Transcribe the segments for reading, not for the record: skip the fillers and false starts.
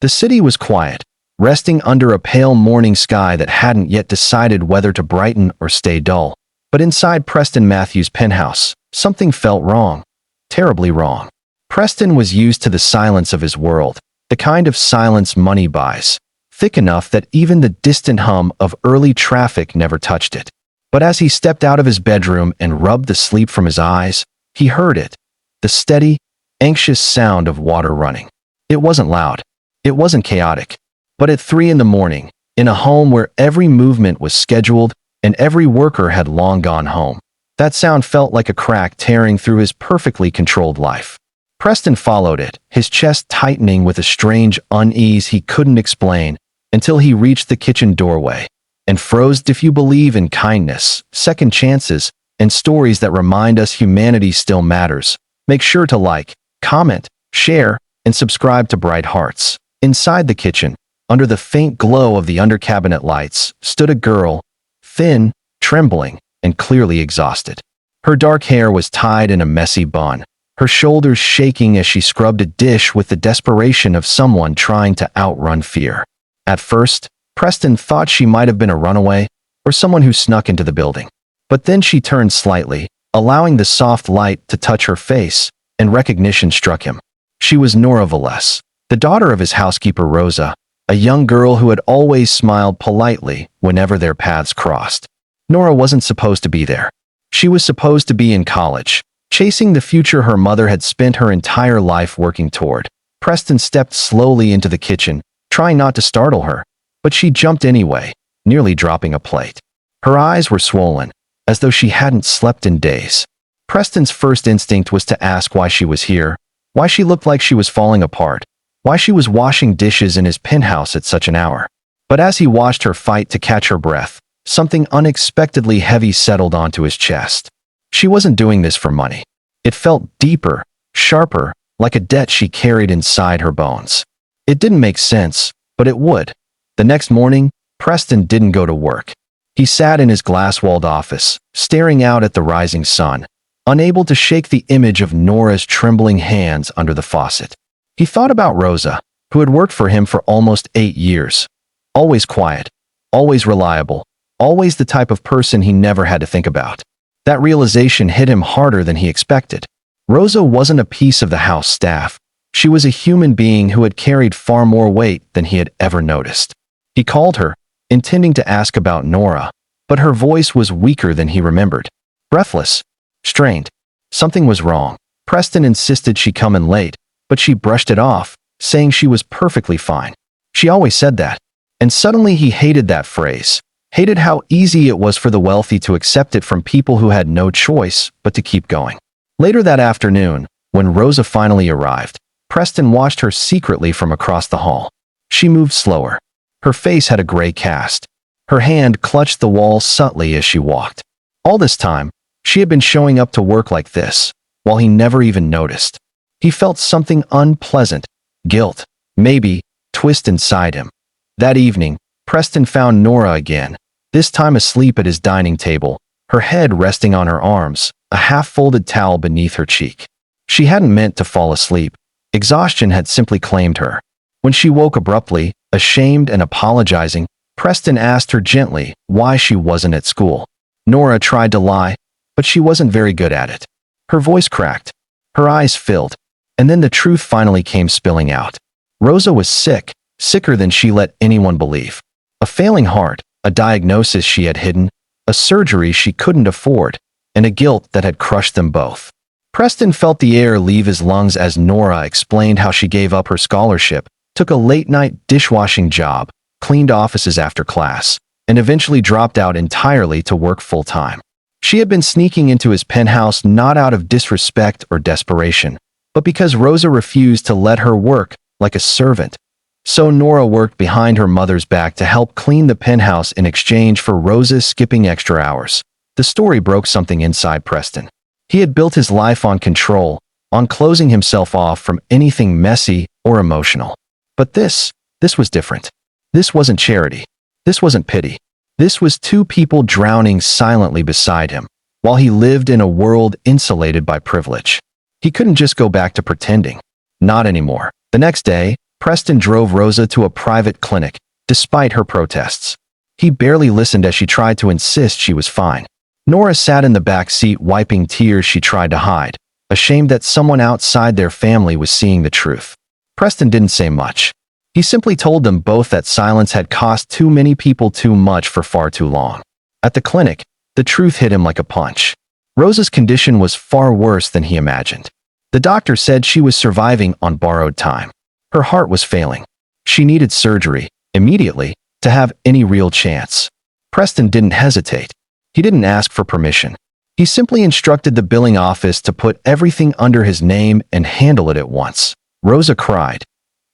The city was quiet, resting under a pale morning sky that hadn't yet decided whether to brighten or stay dull. But inside Preston Matthews' penthouse, something felt wrong. Terribly wrong. Preston was used to the silence of his world, the kind of silence money buys, thick enough that even the distant hum of early traffic never touched it. But as he stepped out of his bedroom and rubbed the sleep from his eyes, he heard it, the steady, anxious sound of water running. It wasn't loud. It wasn't chaotic. But at 3 in the morning, in a home where every movement was scheduled and every worker had long gone home, that sound felt like a crack tearing through his perfectly controlled life. Preston followed it, his chest tightening with a strange unease he couldn't explain, until he reached the kitchen doorway and froze. If you believe in kindness, second chances, and stories that remind us humanity still matters, make sure to like, comment, share, and subscribe to Bright Hearts. Inside the kitchen, under the faint glow of the under-cabinet lights, stood a girl, thin, trembling, and clearly exhausted. Her dark hair was tied in a messy bun, her shoulders shaking as she scrubbed a dish with the desperation of someone trying to outrun fear. At first, Preston thought she might have been a runaway or someone who snuck into the building. But then she turned slightly, allowing the soft light to touch her face, and recognition struck him. She was Nora Velez, the daughter of his housekeeper Rosa, a young girl who had always smiled politely whenever their paths crossed. Nora wasn't supposed to be there. She was supposed to be in college, chasing the future her mother had spent her entire life working toward. Preston stepped slowly into the kitchen, trying not to startle her, but she jumped anyway, nearly dropping a plate. Her eyes were swollen, as though she hadn't slept in days. Preston's first instinct was to ask why she was here, why she looked like she was falling apart, why she was washing dishes in his penthouse at such an hour. But as he watched her fight to catch her breath, something unexpectedly heavy settled onto his chest. She wasn't doing this for money. It felt deeper, sharper, like a debt she carried inside her bones. It didn't make sense, but it would. The next morning, Preston didn't go to work. He sat in his glass-walled office, staring out at the rising sun, unable to shake the image of Nora's trembling hands under the faucet. He thought about Rosa, who had worked for him for almost 8 years. Always quiet, always reliable, always the type of person he never had to think about. That realization hit him harder than he expected. Rosa wasn't a piece of the house staff. She was a human being who had carried far more weight than he had ever noticed. He called her, intending to ask about Nora, but her voice was weaker than he remembered. Breathless, strained. Something was wrong. Preston insisted she come in late, but she brushed it off, saying she was perfectly fine. She always said that. And suddenly he hated that phrase, hated how easy it was for the wealthy to accept it from people who had no choice but to keep going. Later that afternoon, when Rosa finally arrived, Preston watched her secretly from across the hall. She moved slower. Her face had a gray cast. Her hand clutched the wall subtly as she walked. All this time, she had been showing up to work like this, while he never even noticed. He felt something unpleasant, guilt, maybe, twist inside him. That evening, Preston found Nora again, this time asleep at his dining table, her head resting on her arms, a half-folded towel beneath her cheek. She hadn't meant to fall asleep. Exhaustion had simply claimed her. When she woke abruptly, ashamed and apologizing, Preston asked her gently why she wasn't at school. Nora tried to lie, but she wasn't very good at it. Her voice cracked. Her eyes filled. And then the truth finally came spilling out. Rosa was sick, sicker than she let anyone believe. A failing heart, a diagnosis she had hidden, a surgery she couldn't afford, and a guilt that had crushed them both. Preston felt the air leave his lungs as Nora explained how she gave up her scholarship, took a late-night dishwashing job, cleaned offices after class, and eventually dropped out entirely to work full-time. She had been sneaking into his penthouse not out of disrespect or desperation, but because Rosa refused to let her work like a servant. So Nora worked behind her mother's back to help clean the penthouse in exchange for Rosa skipping extra hours. The story broke something inside Preston. He had built his life on control, on closing himself off from anything messy or emotional. But this was different. This wasn't charity. This wasn't pity. This was two people drowning silently beside him, while he lived in a world insulated by privilege. He couldn't just go back to pretending. Not anymore. The next day, Preston drove Rosa to a private clinic, despite her protests. He barely listened as she tried to insist she was fine. Nora sat in the back seat wiping tears she tried to hide, ashamed that someone outside their family was seeing the truth. Preston didn't say much. He simply told them both that silence had cost too many people too much for far too long. At the clinic, the truth hit him like a punch. Rosa's condition was far worse than he imagined. The doctor said she was surviving on borrowed time. Her heart was failing. She needed surgery, immediately, to have any real chance. Preston didn't hesitate. He didn't ask for permission. He simply instructed the billing office to put everything under his name and handle it at once. Rosa cried.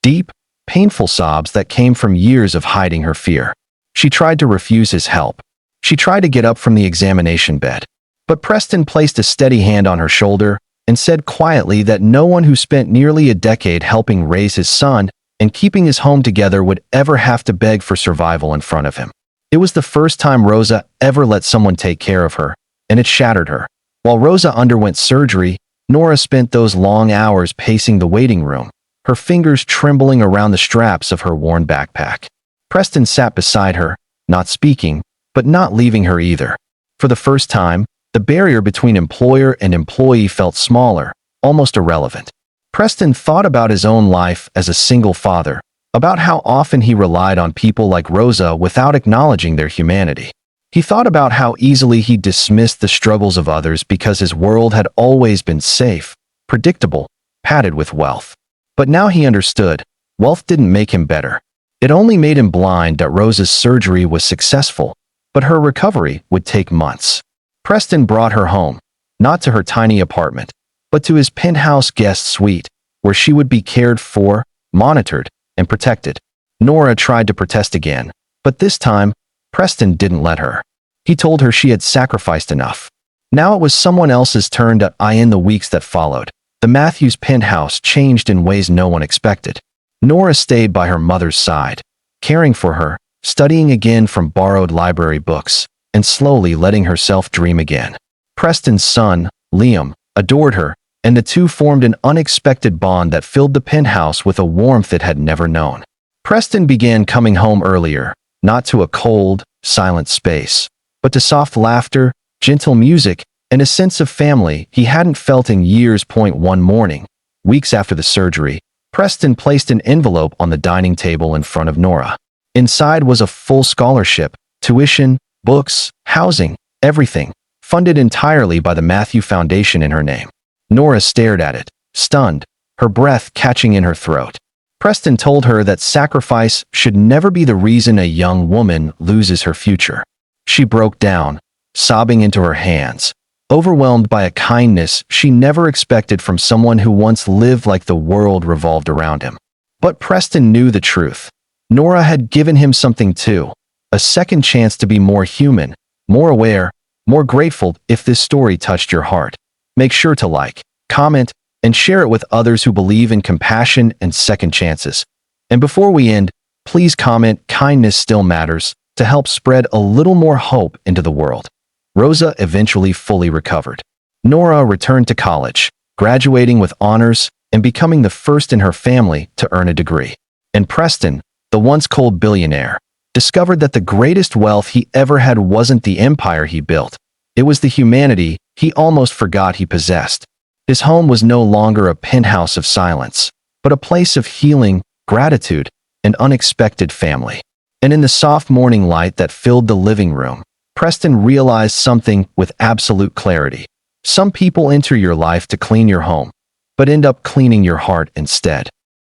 Deep, painful sobs that came from years of hiding her fear. She tried to refuse his help. She tried to get up from the examination bed. But Preston placed a steady hand on her shoulder and said quietly that no one who spent nearly a decade helping raise his son and keeping his home together would ever have to beg for survival in front of him. It was the first time Rosa ever let someone take care of her, and it shattered her. While Rosa underwent surgery, Nora spent those long hours pacing the waiting room, her fingers trembling around the straps of her worn backpack. Preston sat beside her, not speaking, but not leaving her either. For the first time, the barrier between employer and employee felt smaller, almost irrelevant. Preston thought about his own life as a single father, about how often he relied on people like Rosa without acknowledging their humanity. He thought about how easily he dismissed the struggles of others because his world had always been safe, predictable, padded with wealth. But now he understood, wealth didn't make him better. It only made him blind that Rosa's surgery was successful, but her recovery would take months. Preston brought her home, not to her tiny apartment, but to his penthouse guest suite, where she would be cared for, monitored, and protected. Nora tried to protest again, but this time, Preston didn't let her. He told her she had sacrificed enough. Now it was someone else's turn to in the weeks that followed. The Matthews penthouse changed in ways no one expected. Nora stayed by her mother's side, caring for her, studying again from borrowed library books, and slowly letting herself dream again. Preston's son, Liam, adored her, and the two formed an unexpected bond that filled the penthouse with a warmth it had never known. Preston began coming home earlier, not to a cold, silent space, but to soft laughter, gentle music, and a sense of family he hadn't felt in years. One morning, weeks after the surgery, Preston placed an envelope on the dining table in front of Nora. Inside was a full scholarship, tuition, books, housing, everything, funded entirely by the Matthew Foundation in her name. Nora stared at it, stunned, her breath catching in her throat. Preston told her that sacrifice should never be the reason a young woman loses her future. She broke down, sobbing into her hands, overwhelmed by a kindness she never expected from someone who once lived like the world revolved around him. But Preston knew the truth. Nora had given him something too, a second chance to be more human, more aware, more grateful. If this story touched your heart, make sure to like, comment, and share it with others who believe in compassion and second chances. And before we end, please comment "Kindness still matters" to help spread a little more hope into the world. Rosa eventually fully recovered. Nora returned to college, graduating with honors and becoming the first in her family to earn a degree. And Preston, the once cold billionaire, discovered that the greatest wealth he ever had wasn't the empire he built. It was the humanity he almost forgot he possessed. His home was no longer a penthouse of silence, but a place of healing, gratitude, and unexpected family. And in the soft morning light that filled the living room, Preston realized something with absolute clarity. Some people enter your life to clean your home, but end up cleaning your heart instead.